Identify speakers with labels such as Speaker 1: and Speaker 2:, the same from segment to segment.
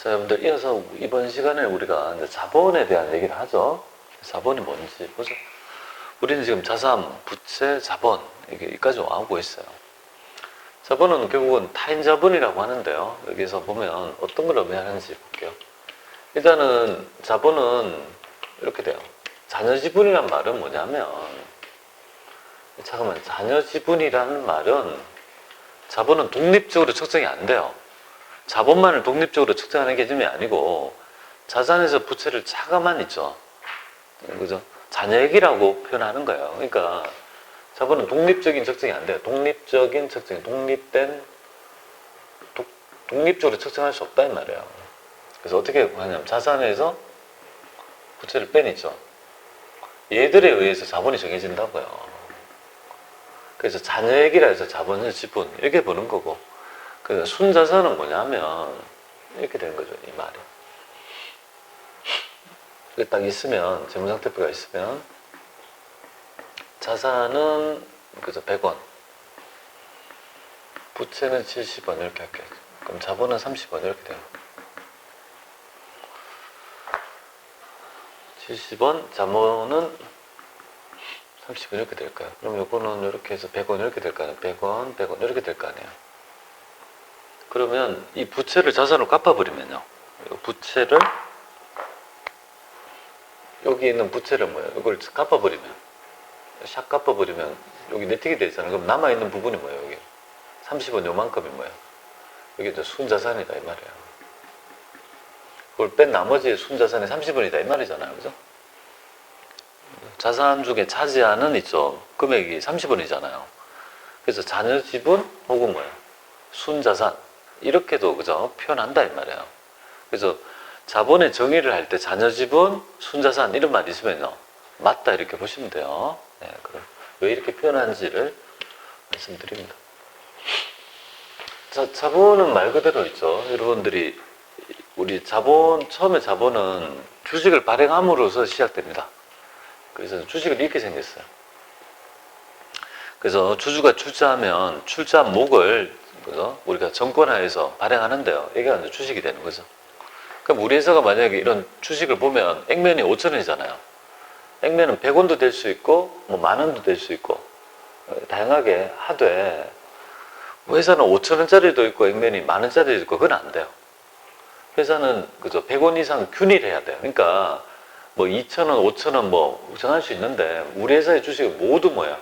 Speaker 1: 자, 여러분들 이어서 이번 시간에 우리가 이제 자본에 대한 얘기를 하죠. 자본이 뭔지 보죠. 우리는 지금 자산, 부채, 자본 여기까지 와오고 있어요. 자본은 결국은 타인 자본이라고 하는데요. 여기서 보면 어떤 걸 의미하는지 볼게요. 일단은 자본은 이렇게 돼요. 자녀 지분이란 말은 뭐냐면, 잠깐만, 자녀 지분이라는 말은 자본은 독립적으로 측정이 안 돼요. 자본만을 독립적으로 측정하는 개념이 아니고 자산에서 부채를 차감한 있죠. 그죠? 자녀액이라고 표현하는 거예요. 그러니까 자본은 독립적인 측정이 안 돼요. 독립적인 측정, 독립적으로 측정할 수 없다 이 말이에요. 그래서 어떻게 하냐면 자산에서 부채를 빼내죠. 얘들에 의해서 자본이 정해진다고요. 그래서 자녀액이라 해서 자본의 지분 이렇게 보는 거고, 그 순자산은 뭐냐면 이렇게 되는 거죠. 이 말이 이게 딱 있으면, 재무상태표가 있으면 자산은 그죠 100원, 부채는 70원 이렇게 할게요. 그럼 자본은 30원 이렇게 돼요. 70원, 자본은 30원 이렇게 될까요? 그럼 요거는 이렇게 해서 100원 이렇게 될 거 아니에요. 100원, 100원 이렇게 될 거 아니에요. 그러면 이 부채를 자산으로 갚아버리면요. 부채를, 여기 있는 부채를 뭐예요? 이걸 갚아버리면, 샥 갚아버리면 여기 네틱이 되잖아요. 그럼 남아있는 부분이 뭐예요? 여기 30원 요만큼이 뭐예요? 여기 이제 순자산이다 이 말이에요. 그걸 뺀 나머지 순자산이 30원이다 이 말이잖아요. 그죠? 자산 중에 차지하는 있죠. 금액이 30원이잖아요. 그래서 자녀 지분 혹은 뭐예요? 순자산. 이렇게도 그죠? 표현한다 이 말이에요. 그래서 자본의 정의를 할 때 자녀 지분, 순자산 이런 말이 있으면요, 맞다 이렇게 보시면 돼요. 네, 그럼 왜 이렇게 표현하는지를 말씀드립니다. 자, 자본은 말 그대로 있죠. 여러분들이 우리 자본, 처음에 자본은 주식을 발행함으로써 시작됩니다. 그래서 주식을 이렇게 생겼어요. 그래서 주주가 출자하면 출자한 목을, 그죠? 우리가 정권화해서 발행하는데요. 이게 이제 주식이 되는 거죠. 그럼 우리 회사가 만약에 이런 주식을 보면 액면이 5,000원이잖아요. 액면은 100원도 될 수 있고, 뭐 10,000원도 될 수 있고, 다양하게 하되, 회사는 5,000원짜리도 있고, 액면이 10,000원짜리도 있고, 그건 안 돼요. 회사는 그죠? 100원 이상 균일해야 돼요. 그러니까 뭐 2,000원, 5,000원 뭐 정할 수 있는데, 우리 회사의 주식은 모두 뭐야?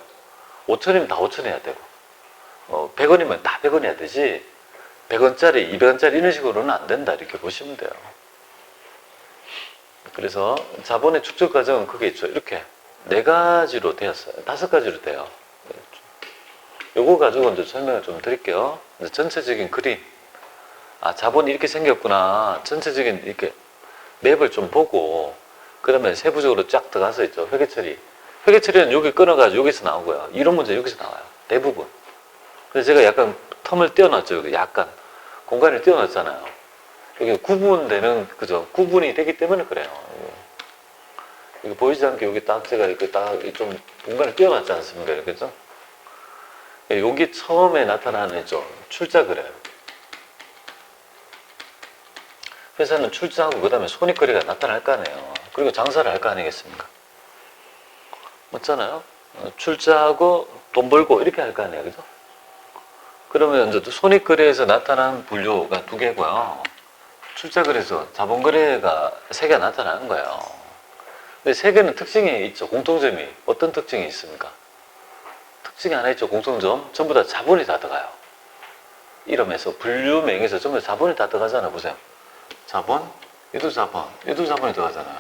Speaker 1: 5,000원이면 다 5,000원이어야 되고, 100원이면 다 100원이어야 되지, 100원짜리, 200원짜리 이런 식으로는 안 된다 이렇게 보시면 돼요. 그래서 자본의 축적 과정은 그게 있죠. 이렇게 4가지로 되었어요. 5가지로 돼요. 요거 가지고 이제 설명을 좀 드릴게요. 전체적인 그림, 아, 자본이 이렇게 생겼구나, 전체적인 이렇게 맵을 좀 보고, 그 다음에 세부적으로 쫙 들어가서 있죠. 회계처리. 회계처리는 여기 끊어가지고 여기서 나오고요. 이런 문제 여기서 나와요. 대부분. 그래서 제가 약간 텀을 띄워놨죠. 여기 약간 공간을 띄워놨잖아요. 여기 구분되는, 그죠? 구분이 되기 때문에 그래요. 이거 보이지 않게 여기 딱 제가 이렇게 딱 좀 공간을 띄워놨지 않습니까? 그죠? 여기 처음에 나타나는 있죠. 출자 그래요. 회사는 출자하고 그 다음에 손익거래가 나타날 거 아니에요. 그리고 장사를 할 거 아니겠습니까? 맞잖아요. 출자하고 돈 벌고 이렇게 할 거 아니에요. 그죠? 그러면 이제 손익거래에서 나타난 분류가 2개고요. 출자거래에서 자본거래가 3개가 나타나는 거예요. 근데 3개는 특징이 있죠. 공통점이. 어떤 특징이 있습니까? 특징이 하나 있죠. 공통점. 전부 다 자본이 다 들어가요. 이러면서 분류명에서 전부 다 자본이 다 들어가잖아요. 보세요. 자본, 얘도 자본, 얘도 자본이 들어가잖아요.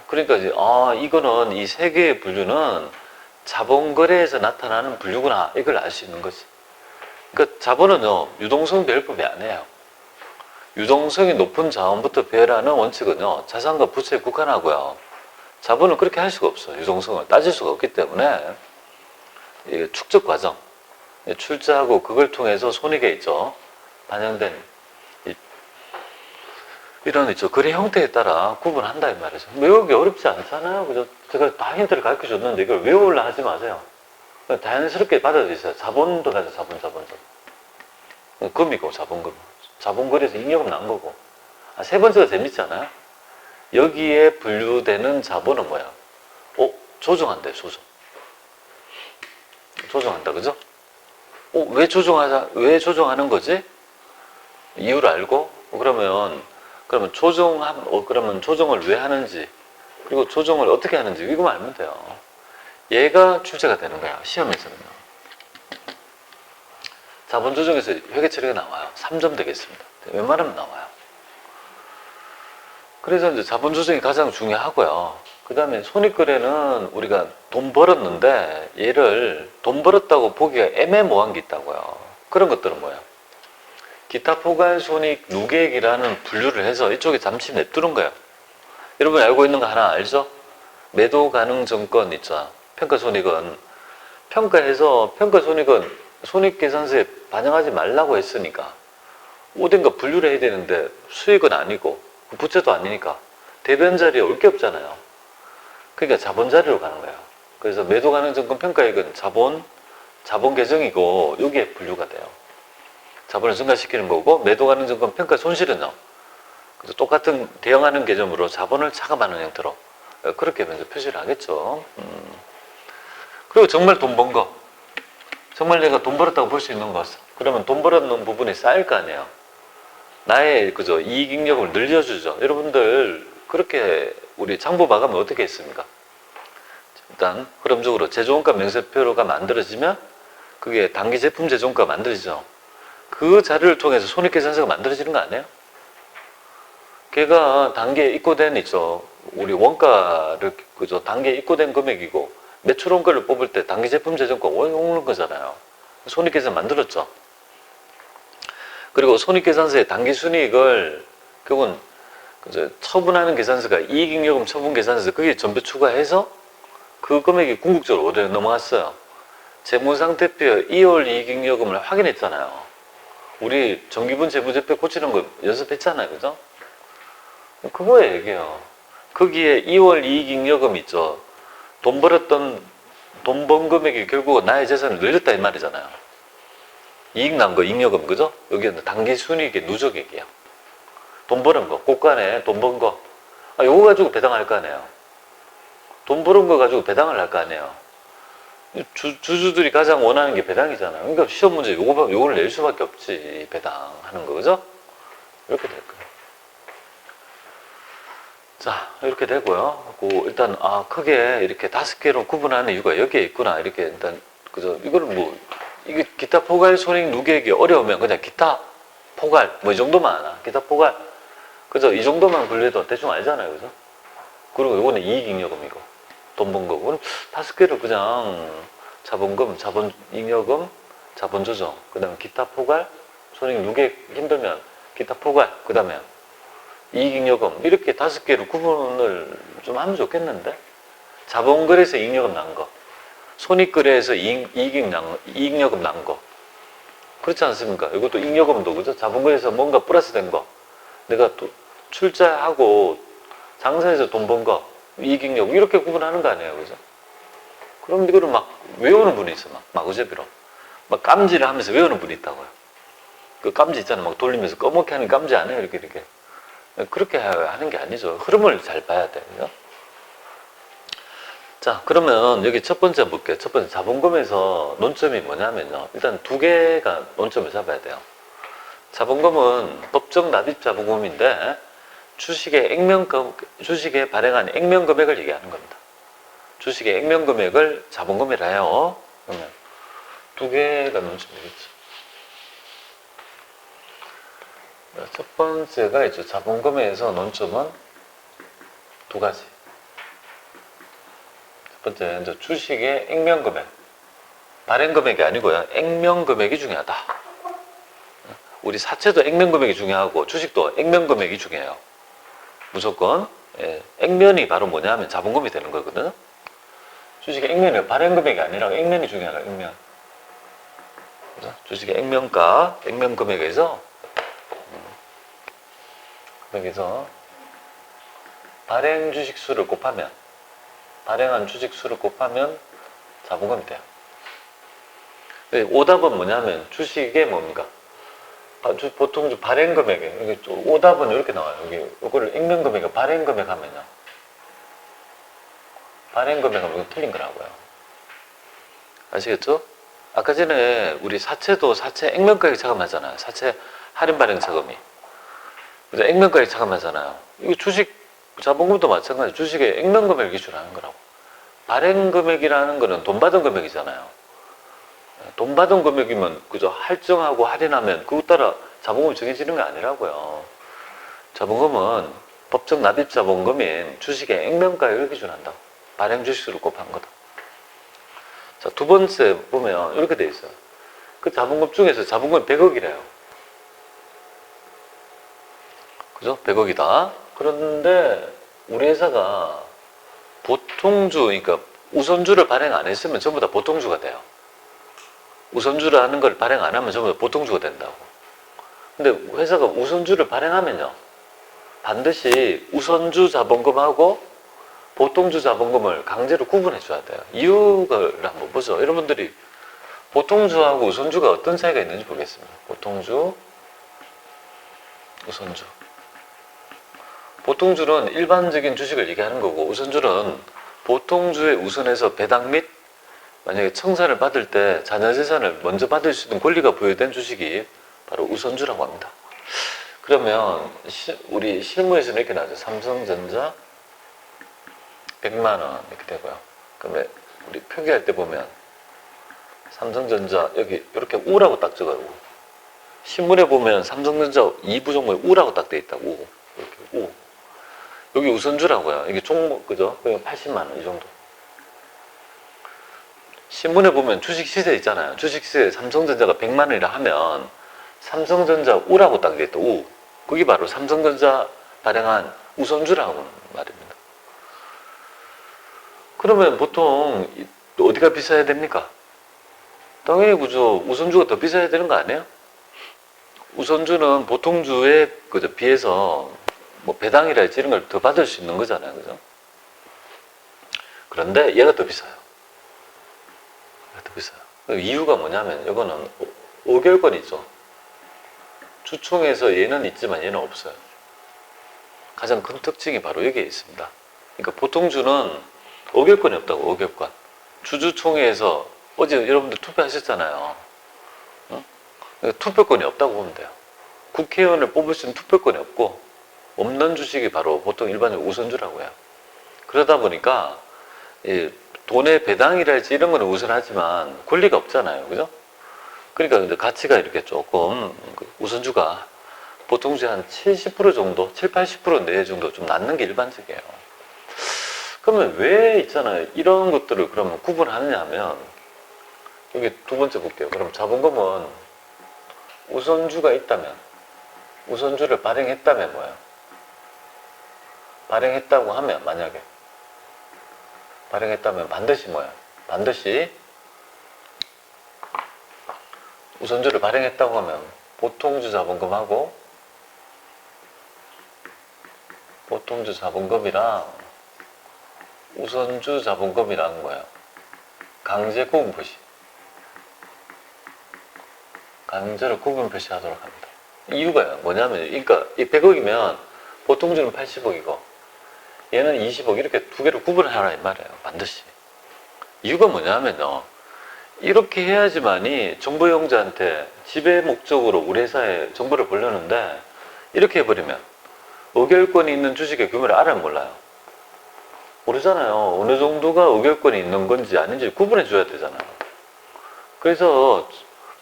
Speaker 1: 그러니까 이제 이거는 이 3개의 분류는 자본거래에서 나타나는 분류구나, 이걸 알 수 있는 거지. 그러니까 자본은요, 유동성 배열법이 아니에요. 유동성이 높은 자원부터 배열하는 원칙은요, 자산과 부채에 국한하고요. 자본은 그렇게 할 수가 없어요. 유동성을 따질 수가 없기 때문에 이게 축적 과정, 출자하고 그걸 통해서 손익에 있죠, 반영된 이런 있죠, 거래 형태에 따라 구분한다 이 말이죠. 외우기 어렵지 않잖아요. 그죠? 제가 다 힌트를 가르쳐 줬는데 이걸 외우려 하지 마세요. 자연스럽게 받아들이세요. 자본도 가져, 자본. 금이고 자본금. 자본거래에서 잉여금 난 거고. 세 번째가 재밌지 않아요? 여기에 분류되는 자본은 뭐야? 조정한대, 조정. 조정한다, 그죠? 왜 조정하는 거지? 이유를 알고? 그러면 조정을 왜 하는지, 그리고 조정을 어떻게 하는지, 이거만 알면 돼요. 얘가 출제가 되는 거야, 시험에서는요. 자본 조정에서 회계 처리가 나와요. 3점 되겠습니다. 웬만하면 나와요. 그래서 이제 자본 조정이 가장 중요하고요. 그 다음에 손익거래는 우리가 돈 벌었는데 얘를 돈 벌었다고 보기가 애매모호한 게 있다고요. 그런 것들은 뭐예요? 기타 포괄 손익 누계액이라는 분류를 해서 이쪽에 잠시 냅두는 거예요. 여러분이 알고 있는 거 하나 알죠? 매도 가능 증권 있죠. 평가손익은 평가손익은 손익계산서에 반영하지 말라고 했으니까 어딘가 분류를 해야 되는데 수익은 아니고 부채도 아니니까 대변 자리에 올 게 없잖아요. 그러니까 자본 자리로 가는 거예요. 그래서 매도 가능 증권 평가액은 자본 계정이고 여기에 분류가 돼요. 자본을 증가시키는 거고, 매도 가능 증권 평가 손실은요. 그래서 똑같은 대응하는 개념으로 자본을 차감하는 형태로 그렇게 먼저 표시를 하겠죠. 그리고 정말 돈 번 거, 정말 내가 돈 벌었다고 볼 수 있는 것, 그러면 돈 벌었는 부분이 쌓일 거 아니에요. 나의 이익잉여금을 늘려주죠. 여러분들 그렇게 우리 장부 마감을 어떻게 했습니까? 일단 흐름적으로 제조원가 명세표가 만들어지면 그게 단기 제품 제조원가가 만들어지죠. 그 자료를 통해서 손익계산서가 만들어지는 거 아니에요? 걔가 단계에 입고된 있죠. 우리 원가를 단계에 입고된 금액이고 매출 원가를 뽑을 때 단기 제품 재정가 오는 거잖아요. 손익계산 만들었죠. 그리고 손익계산서에 단기 순이익을 결국은 처분하는 계산서가 이익잉여금 처분 계산서 그게 전부 추가해서 그 금액이 궁극적으로 어디로 넘어갔어요. 재무상태표에 2월 이익잉여금을 확인했잖아요. 우리 정기분 재무제표 고치는 거 연습했잖아요. 그죠? 그거에 얘기해요. 거기에 2월 이익잉여금 있죠. 돈 번 금액이 결국 나의 재산을 늘렸다 이 말이잖아요. 이익 난 거, 잉여금, 그죠? 여기는 단기 순이익의 누적액이에요. 돈 버는 거, 고간에 돈 번 거. 요거 가지고 배당할 거 아니에요. 돈 버는 거 가지고 배당을 할 거 아니에요. 주주들이 가장 원하는 게 배당이잖아요. 그러니까 시험 문제 요걸 낼 수밖에 없지. 배당하는 거, 그죠? 이렇게 될 거예요. 자, 이렇게 되고요. 일단, 크게 이렇게 5개로 구분하는 이유가 여기에 있구나. 이렇게 일단, 그죠? 이거는 이게 기타 포괄 손익 누계액이 어려우면 그냥 기타 포괄, 이 정도만 하나. 기타 포괄. 그죠? 이 정도만 분류해도 대충 알잖아요. 그죠? 그리고 이거는 이익잉여금이고, 돈 번 거고. 5개를 그냥 자본금, 자본잉여금, 자본조정, 그 다음에 기타 포괄, 손익 누계액 힘들면 기타 포괄, 그 다음에 이익잉여금 이렇게 5개로 구분을 좀 하면 좋겠는데, 자본거래에서 이익잉여금 난 거, 손익거래에서 이익잉여금 난 거, 그렇지 않습니까? 이것도 잉여금도 그죠? 자본거래에서 뭔가 플러스 된 거, 내가 또 출자하고 장사해서 돈 번 거, 이익잉여금 이렇게 구분하는 거 아니에요, 그죠? 그럼 이거를 막 외우는 분이 있어, 마구제비로 막 깜지를 하면서 외우는 분이 있다고요. 그 깜지 있잖아요, 막 돌리면서 꺼멓게 하는 깜지 안 해요, 이렇게. 그렇게 하는 게 아니죠. 흐름을 잘 봐야 돼요. 자, 그러면 여기 첫 번째 볼게요. 첫 번째 자본금에서 논점이 뭐냐면요. 일단 2개가 논점을 잡아야 돼요. 자본금은 법정 납입 자본금인데 주식에 발행한 액면 금액을 얘기하는 겁니다. 주식의 액면 금액을 자본금이라 해요. 그러면 2개가 논점이 되겠죠. 첫 번째가 있죠. 자본금에서 논점은 2가지. 첫 번째, 이제 주식의 액면금액. 발행금액이 아니고요. 액면금액이 중요하다. 우리 사채도 액면금액이 중요하고, 주식도 액면금액이 중요해요. 무조건. 액면이 바로 뭐냐면 자본금이 되는 거거든요. 주식의 액면이 발행금액이 아니라 액면이 중요하다. 액면. 주식의 액면가, 액면금액에서 발행 주식 수를 곱하면, 발행한 주식 수를 곱하면 자본금이 돼요. 오답은 뭐냐면 주식의 뭡니까? 보통 발행 금액에 여기 오답은 이렇게 나와요. 여기 이거를 익명 금액에 발행 금액 하면요. 발행 금액 하면 이거 틀린 거라고요. 아시겠죠? 아까 전에 우리 사채도 사채 액면가액 차감하잖아요. 사채 할인 발행 차감이. 그래서 액면가액 차감하잖아요. 이거 주식 자본금도 마찬가지. 주식에 액면 금액을 기준하는 거라고. 발행 금액이라는 거는 돈 받은 금액이잖아요. 돈 받은 금액이면 그저 할증하고 할인하면 그것 따라 자본금이 정해지는 게 아니라고요. 자본금은 법정 납입 자본금인 주식의 액면가액을 기준한다고. 발행 주식수를 곱한 거다. 자, 두 번째 보면 이렇게 돼 있어요. 그 자본금 중에서 자본금이 100억이래요. 그죠? 100억이다. 그런데 우리 회사가 보통주, 그러니까 우선주를 발행 안 했으면 전부 다 보통주가 돼요. 우선주라는 걸 발행 안 하면 전부 다 보통주가 된다고. 근데 회사가 우선주를 발행하면요. 반드시 우선주 자본금하고 보통주 자본금을 강제로 구분해 줘야 돼요. 이유를 한번 보죠. 여러분들이 보통주하고 우선주가 어떤 차이가 있는지 보겠습니다. 보통주, 우선주. 보통주는 일반적인 주식을 얘기하는 거고, 우선주는 보통주에 우선해서 배당 및 만약에 청산을 받을 때 자녀재산을 먼저 받을 수 있는 권리가 부여된 주식이 바로 우선주라고 합니다. 그러면 우리 실무에서는 이렇게 나오죠. 삼성전자 100만원 이렇게 되고요. 그러면 우리 표기할 때 보면 삼성전자 여기 이렇게 우라고 딱 적어요. 신문에 보면 삼성전자 2부 종목에 우라고 딱 돼 있다고. 이렇게 우. 여기 우선주라고요. 이게 종목 그죠? 그냥 80만원 이 정도. 신문에 보면 주식 시세 있잖아요. 주식 시세 삼성전자가 100만원이라 하면 삼성전자 우라고 딱 돼 있다. 우. 그게 바로 삼성전자 발행한 우선주라고 말입니다. 그러면 보통 어디가 비싸야 됩니까? 당연히 그죠. 우선주가 더 비싸야 되는 거 아니에요? 우선주는 보통주에 그죠 비해서 뭐 배당이랄지 이런 걸 더 받을 수 있는 거잖아요. 그죠? 그런데 얘가 더 비싸요. 얘가 더 비싸요. 이유가 뭐냐면 이거는 5개월권 있죠. 주총에서 얘는 있지만 얘는 없어요. 가장 큰 특징이 바로 여기에 있습니다. 그러니까 보통주는 5개월권이 없다고. 5개월권. 주주총회에서 어제 여러분들 투표하셨잖아요. 어? 투표권이 없다고 보면 돼요. 국회의원을 뽑을 수 있는 투표권이 없고 없는 주식이 바로 보통 일반적으로 우선주라고 해요. 그러다 보니까 돈의 배당이랄지 이런 거는 우선하지만 권리가 없잖아요. 그죠? 그러니까 가치가 이렇게 조금 우선주가 보통주의 한 70% 정도, 70-80% 내외 정도 좀 낮는 게 일반적이에요. 그러면 왜 있잖아요. 이런 것들을 그러면 구분하느냐 하면 여기 두 번째 볼게요. 그럼 자본금은 우선주가 있다면 우선주를 발행했다면 뭐예요? 발행했다고 하면 만약에 발행했다면 반드시 뭐예요? 반드시 우선주를 발행했다고 하면 보통주 자본금하고 보통주 자본금이랑 우선주 자본금이라는 거예요. 강제 구분 표시. 강제로 구분 표시하도록 합니다. 이유가 뭐냐면, 그러니까 이 100억이면 보통주는 80억이고 얘는 20억 이렇게 두 개로 구분을 하라 이 말이에요. 반드시. 이유가 뭐냐면요. 이렇게 해야지만이 정보 이용자한테 지배 목적으로 우리 회사에 정보를 보려는데 이렇게 해버리면 5개월권이 있는 주식의 규모를 알아요, 몰라요? 모르잖아요. 어느 정도가 5개월권이 있는 건지 아닌지 구분해 줘야 되잖아요. 그래서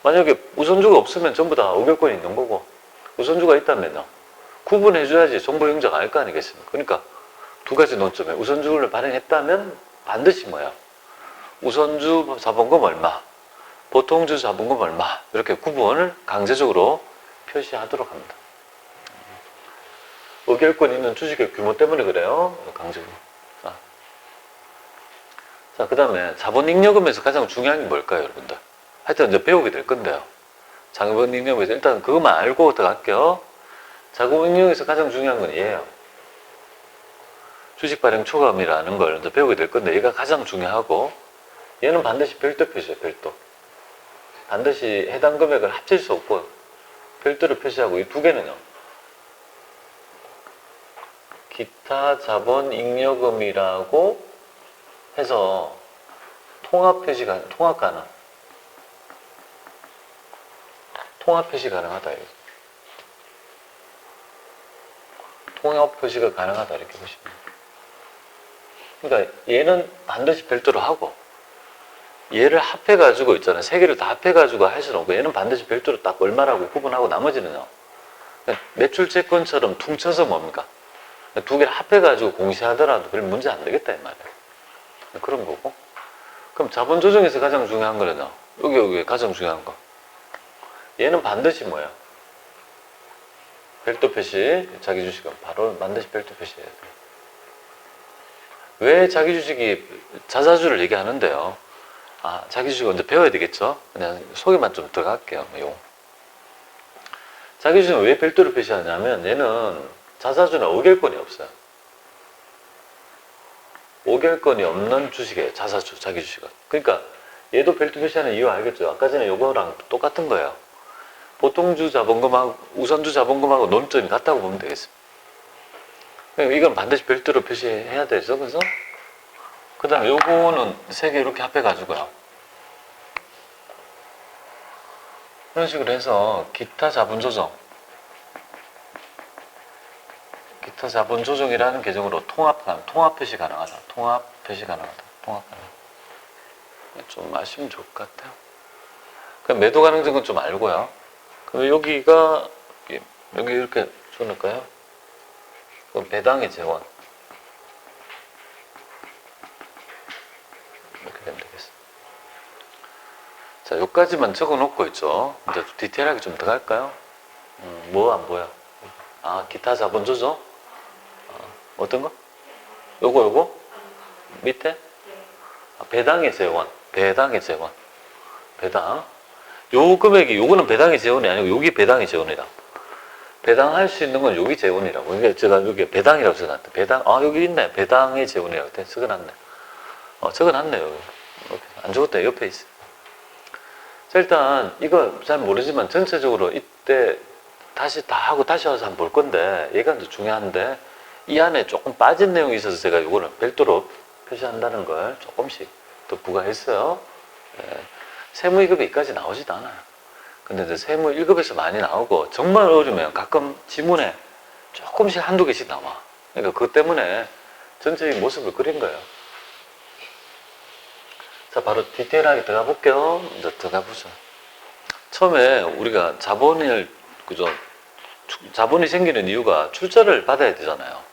Speaker 1: 만약에 우선주가 없으면 전부 다 5개월권이 있는 거고 우선주가 있다면요. 구분해 줘야지 정보 이용자가 알 거 아니겠습니까? 그러니까 두 가지 논점에 우선주를 발행했다면 반드시 뭐야? 우선주 자본금 얼마, 보통주 자본금 얼마 이렇게 구분을 강제적으로 표시하도록 합니다. 5개월권 있는 주식의 규모 때문에 그래요. 강제적으로. 자, 그 다음에 자본잉여금에서 가장 중요한 게 뭘까요, 여러분들? 하여튼 이제 배우게 될 건데요. 자본잉여금에서 일단 그것만 알고 들어갈게요. 자본잉여금에서 가장 중요한 건 얘예요. 주식 발행 초과금이라는 걸 이제 배우게 될 건데 얘가 가장 중요하고 얘는 반드시 별도 표시예요, 별도. 반드시 해당 금액을 합칠 수 없고요. 별도로 표시하고 이 두 개는요. 기타 자본 잉여금이라고 해서 통합 표시가 통합 표시 가능하다. 통합 표시가 가능하다 이렇게 보시면 돼요. 그러니까 얘는 반드시 별도로 하고 얘를 합해가지고 있잖아요. 세 개를 다 합해가지고 할 수는 없고 얘는 반드시 별도로 딱 얼마라고 구분하고 나머지는요. 매출채권처럼 퉁쳐서 뭡니까? 두 개를 합해가지고 공시하더라도 별 문제 안 되겠다 이 말이에요. 그런 거고. 그럼 자본 조정에서 가장 중요한 거는요. 여기 가장 중요한 거. 얘는 반드시 뭐야? 별도 표시, 자기 주식은 바로 반드시 별도 표시해야 돼요. 왜 자기 주식이 자사주를 얘기하는데요? 아, 자기 주식 먼저 배워야 되겠죠? 그냥 소개만 좀 들어갈게요. 자기 주식은 왜 별도로 표시하냐면 얘는 자사주는 어결권이 없어요. 어결권이 없는 주식이에요. 자사주, 자기 주식은. 그러니까 얘도 별도 표시하는 이유 알겠죠? 아까 전에 요거랑 똑같은 거예요. 보통주 자본금하고 우선주 자본금하고 논점이 같다고 보면 되겠습니다. 이건 반드시 별도로 표시해야 되죠. 그래서 그 다음에 요거는 세 개 이렇게 합해가지고요. 이런 식으로 해서 기타 자본 조정이라는 계정으로 통합 표시 가능하다. 통합 표시 가능하다. 통합 가능하다. 좀 아시면 좋을 것 같아요. 그럼 매도 가능성은 좀 알고요. 그럼 여기가 여기 이렇게 줘놓을까요? 그럼 배당의 재원 이렇게 되면 되겠습니다. 자, 여기까지만 적어놓고 있죠. 이제 디테일하게 좀 들어갈까요? 뭐 안 보여? 아, 기타 자본 조정? 어떤 거? 요거? 밑에? 아, 배당의 재원. 배당. 요 금액이, 요거는 배당의 재원이 아니고, 여기 배당의 재원이라. 배당할 수 있는 건 여기 재원이라고. 이게 제가 여기 배당이라고 적어놨대. 배당, 아, 여기 있네. 배당의 재원이라고 적어놨네. 적어놨네요. 여기. 안 적었다. 옆에 있어. 자, 일단, 이거 잘 모르지만 전체적으로 이때 다시 다 하고 다시 와서 한번 볼 건데, 얘가 더 중요한데, 이 안에 조금 빠진 내용이 있어서 제가 이거는 별도로 표시한다는 걸 조금씩 더 부과했어요. 세무 1급에 여기까지 나오지도 않아요. 근데 이제 세무 1급에서 많이 나오고 정말 어려우면 가끔 지문에 조금씩 한두 개씩 나와. 그러니까 그것 때문에 전체적인 모습을 그린 거예요. 자, 바로 디테일하게 들어가 볼게요. 이제 들어가 보죠. 처음에 우리가 자본이 생기는 이유가 출자를 받아야 되잖아요.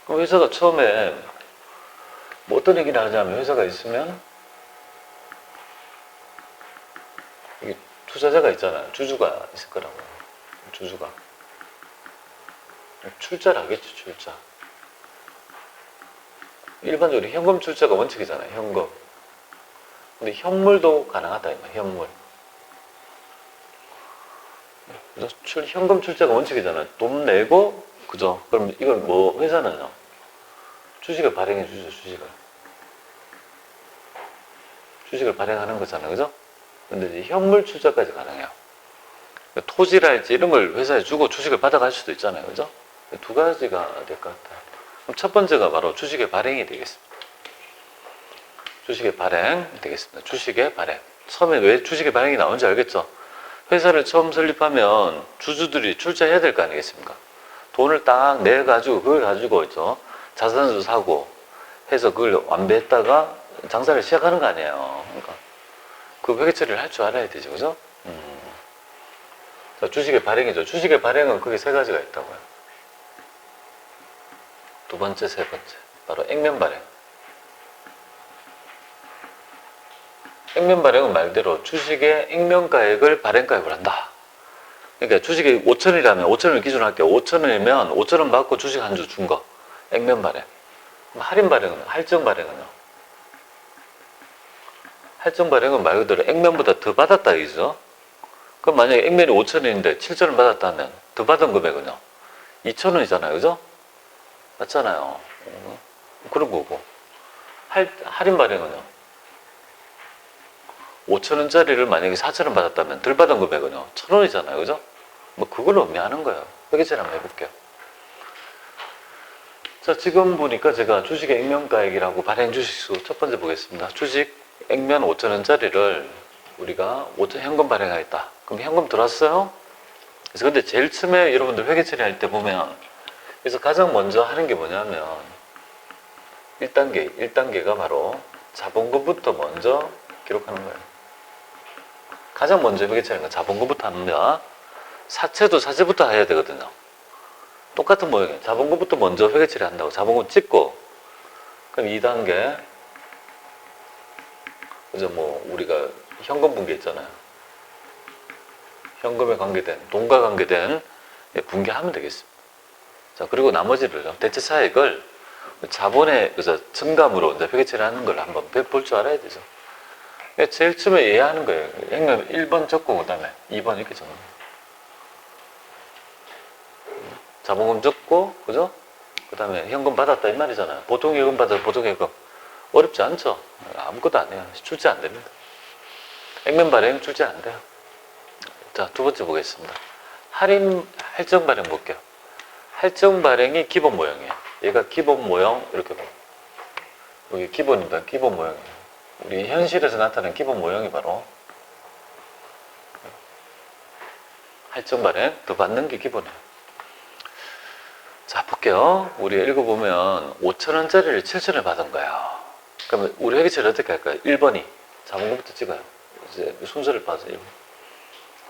Speaker 1: 그럼 회사가 처음에 뭐 어떤 얘기를 하자면 회사가 있으면 투자자가 있잖아요. 주주가 있을 거라고요. 주주가. 출자를 하겠죠, 출자. 일반적으로 현금 출자가 원칙이잖아요, 현금. 근데 현물도 가능하다, 이거 현물. 그래서 현금 출자가 원칙이잖아요. 돈 내고, 그죠? 그럼 이걸 뭐, 회사는요? 주식을 발행해 주죠, 주식을 발행하는 거잖아요, 그죠? 근데 이제 현물 출자까지 가능해요. 토지랄지 이런 걸 회사에 주고 주식을 받아갈 수도 있잖아요. 그죠? 두 가지가 될 것 같아요. 그럼 첫 번째가 바로 주식의 발행이 되겠습니다. 주식의 발행 되겠습니다. 주식의 발행. 처음에 왜 주식의 발행이 나온지 알겠죠? 회사를 처음 설립하면 주주들이 출자해야 될 거 아니겠습니까? 돈을 딱 내가지고 그걸 가지고 있죠. 자산도 사고 해서 그걸 완배했다가 장사를 시작하는 거 아니에요. 그러니까 그 회계 처리를 할 줄 알아야 되죠. 그죠? 자, 주식의 발행이죠. 주식의 발행은 크게 세 가지가 있다고요. 두 번째, 세 번째. 바로 액면 발행. 액면 발행은 말대로 주식의 액면가액을 발행가액으로 한다. 그러니까 주식이 5천이라면 5천을 기준으로 할게요. 5천이면 5천원 받고 주식 한 주 준 거. 액면 발행. 할인 발행은, 할증 발행은요. 할증 발행은 말 그대로 액면보다 더 받았다 이죠. 그럼 만약에 액면이 5천원인데 7천원 받았다면 더 받은 금액은요. 2천원이잖아요. 그죠? 맞잖아요. 그런 거고. 할인 발행은요. 5천원짜리를 만약에 4천원 받았다면 덜 받은 금액은요. 1,000원이잖아요. 그죠? 뭐 그걸 의미하는 거예요. 회계처리 한번 해볼게요. 자, 지금 보니까 제가 주식 액면가액이라고 발행 주식수 첫 번째 보겠습니다. 주식 액면 5,000원짜리를 우리가 5,000 현금 발행하겠다. 그럼 현금 들어왔어요? 그래서 근데 제일 처음에 여러분들 회계 처리할 때 보면 그래서 가장 먼저 하는 게 뭐냐면 1단계가 바로 자본금부터 먼저 기록하는 거예요. 가장 먼저 회계 처리는 자본금부터 합니다. 사채도 사채부터 해야 되거든요. 똑같은 모양이에요. 자본금부터 먼저 회계 처리한다고 자본금 찍고 그럼 2단계 그죠? 뭐 우리가 현금 분괴 있잖아요. 현금에 관계된 돈과 관계된 분괴하면 되겠습니다. 자, 그리고 나머지를 대체 차익을 자본의 그래서 증감으로 이제 회계 처리하는 걸 한번 볼 줄 알아야 되죠. 제일 처음에 이해하는 거예요. 행렬 1번 적고 그다음에 2번 이렇게 적는 거예요. 자본금 적고 그죠? 그다음에 현금 받았다 이 말이잖아요. 보통 현금 받아서 보통 현금 어렵지 않죠? 아무것도 안 해요. 출제 안 됩니다. 액면 발행 출제 안 돼요. 자, 두 번째 보겠습니다. 할증 발행 볼게요. 할증 발행이 기본 모형이에요. 얘가 기본 모형 이렇게 봐. 여기 기본입니다. 기본 모형이에요. 우리 현실에서 나타나는 기본 모형이 바로 할증 발행 더 받는 게 기본이에요. 자, 볼게요. 우리 읽어보면 5,000원짜리를 7,000원을 받은 거예요. 그러면 우리 회계처리 어떻게 할까요? 1번이 자본금부터 찍어요. 이제 순서를 봐서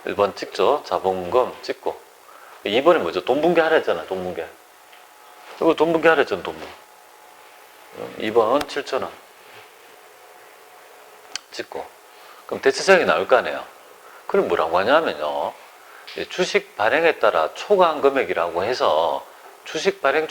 Speaker 1: 1번 찍죠. 자본금 찍고 2번이 뭐죠? 돈 분괴하라 했잖아요. 돈 분괴. 이거 돈 분괴하라 했잖아요. 돈 분괴. 2번 7,000원 찍고 그럼 대체사항이 나올 거 아니에요. 그럼 뭐라고 하냐면요. 주식 발행에 따라 초과한 금액이라고 해서 주식 발행